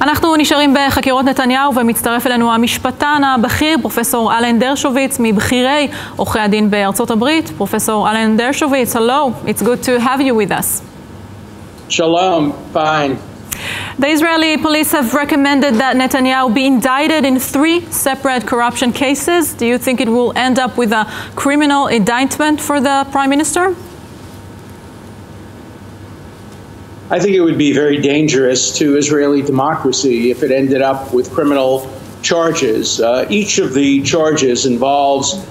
אנחנו נשארים בחקירות נתניהו ומצטרף אלינו המשפטן הבכיר, פרופסור אלן דרשוביץ, מבכירי עורכי הדין בארצות הברית. פרופסור אלן דרשוביץ, hello, it's good to have you with us. Shalom, fine. The Israeli police have recommended that Netanyahu be indicted in 3 separate corruption cases. Do you think it will end up with a criminal indictment for the Prime Minister? I think it would be very dangerous to Israeli democracy if it ended up with criminal charges. Each of the charges involves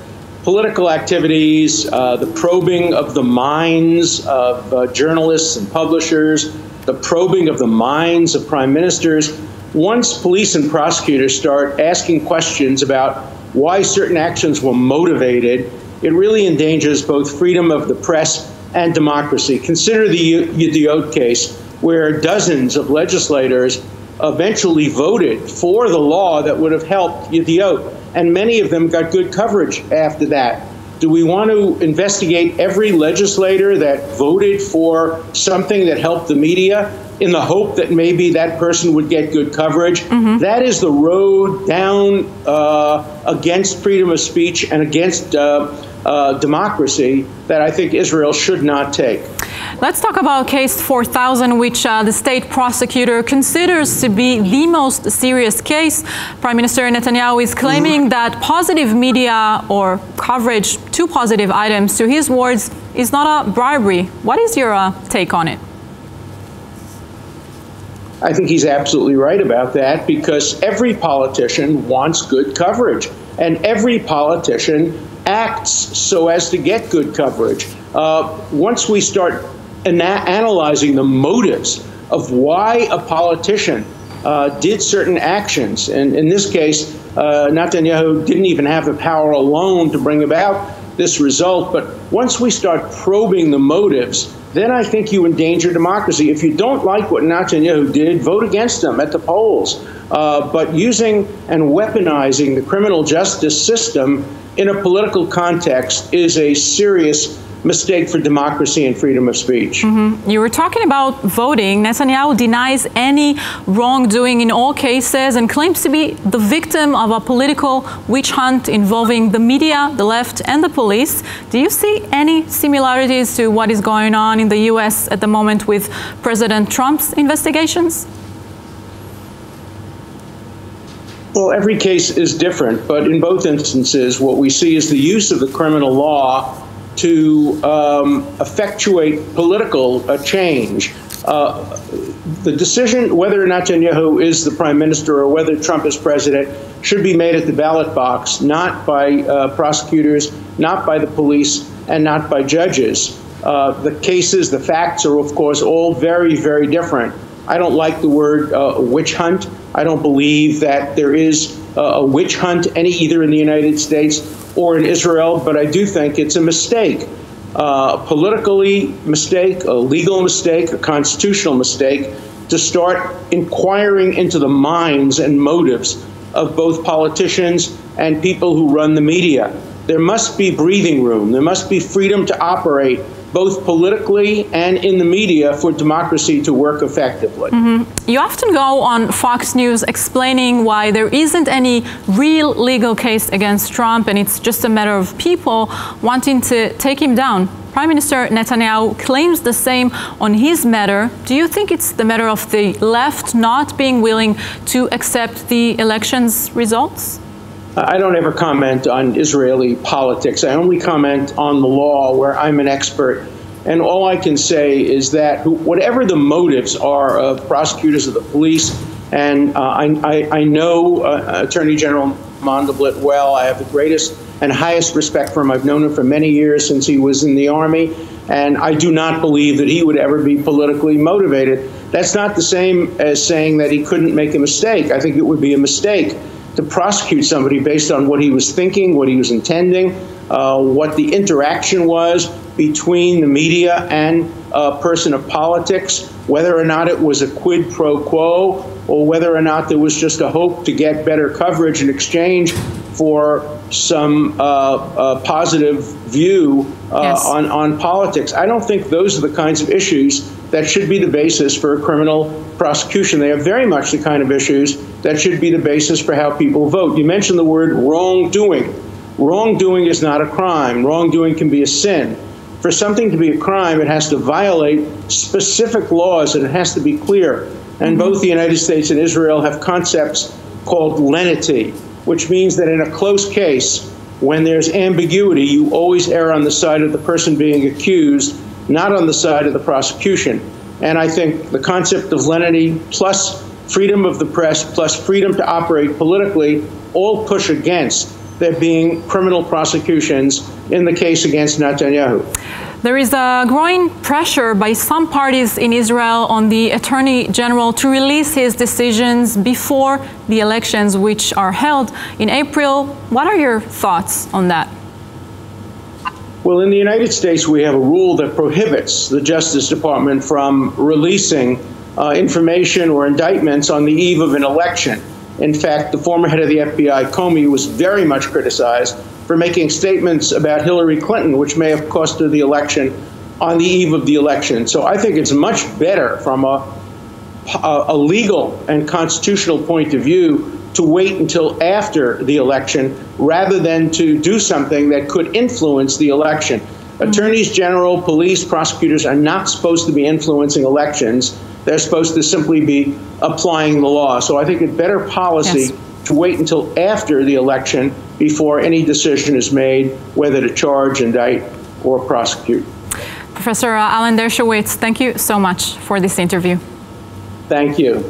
political activities, the probing of the minds of journalists and publishers, the probing of the minds of prime ministers. Once police and prosecutors start asking questions about why certain actions were motivated, it really endangers both freedom of the press and democracy. Consider the Yediot case, where dozens of legislators eventually voted for the law that would have helped Yediot, and many of them got good coverage after that. Do we want to investigate every legislator that voted for something that helped the media in the hope that maybe that person would get good coverage? That is the road down against freedom of speech and against democracy that I think Israel should not take. Let's talk about case 4000, which the state prosecutor considers to be the most serious case. Prime Minister Netanyahu is claiming that positive media or coverage to positive items, to his words, is not a bribery. What is your take on it? I think he's absolutely right about that, because every politician wants good coverage, and every politician acts so as to get good coverage. Once we start analyzing the motives of why a politician did certain actions, and in this case, Netanyahu didn't even have the power alone to bring about this result, but once we start probing the motives, then I think you endanger democracy. If you don't like what Netanyahu did, vote against him at the polls. But using and weaponizing the criminal justice system in a political context is a serious mistake for democracy and freedom of speech. You were talking about voting. Netanyahu denies any wrongdoing in all cases and claims to be the victim of a political witch hunt involving the media, the left, and the police. Do you see any similarities to what is going on in the US at the moment with President Trump's investigations? Well, every case is different, but in both instances, what we see is the use of the criminal law to effectuate political change. The decision whether Netanyahu is the prime minister or whether Trump is president should be made at the ballot box, not by prosecutors, not by the police, and not by judges. The cases, the facts are, of course, all very, very different. I don't like the word witch hunt. I don't believe that there is a witch hunt either in the United States or in Israel, but I do think it's a mistake, a politically mistake, a legal mistake, a constitutional mistake, to start inquiring into the minds and motives of both politicians and people who run the media. There must be breathing room. There must be freedom to operate both politically and in the media for democracy to work effectively. You often go on Fox News explaining why there isn't any real legal case against Trump and it's just a matter of people wanting to take him down. Prime Minister Netanyahu claims the same on his matter. Do you think it's the matter of the left not being willing to accept the election's results? I don't ever comment on Israeli politics. I only comment on the law, where I'm an expert. And all I can say is that whatever the motives are of prosecutors of the police, and I know Attorney General Mandelblit well. I have the greatest and highest respect for him. I've known him for many years, since he was in the Army, and I do not believe that he would ever be politically motivated. That's not the same as saying that he couldn't make a mistake. I think it would be a mistake to prosecute somebody based on what he was thinking, what he was intending, what the interaction was between the media and a person of politics, whether or not it was a quid pro quo or whether or not there was just a hope to get better coverage in exchange for some positive view yes. on politics. I don't think those are the kinds of issues that should be the basis for a criminal prosecution. They are very much the kind of issues that should be the basis for how people vote. You mentioned the word wrongdoing. Wrongdoing is not a crime. Wrongdoing can be a sin. For something to be a crime, it has to violate specific laws, and it has to be clear. And both the United States and Israel have concepts called lenity, which means that in a close case, when there's ambiguity, you always err on the side of the person being accused, not on the side of the prosecution. And I think the concept of lenity plus freedom of the press plus freedom to operate politically all push against there being criminal prosecutions in the case against Netanyahu. There is a growing pressure by some parties in Israel on the Attorney General to release his decisions before the elections, which are held in April. What are your thoughts on that? Well, in the United States, we have a rule that prohibits the Justice Department from releasing information or indictments on the eve of an election. In fact, the former head of the FBI, Comey, was very much criticized for making statements about Hillary Clinton, which may have cost her the election, on the eve of the election. So I think it's much better from a legal and constitutional point of view to wait until after the election rather than to do something that could influence the election. Attorneys general, police, prosecutors are not supposed to be influencing elections. They're supposed to simply be applying the law. So I think it's better policy to wait until after the election before any decision is made whether to charge, indict, or prosecute. Professor Alan Dershowitz, thank you so much for this interview. Thank you.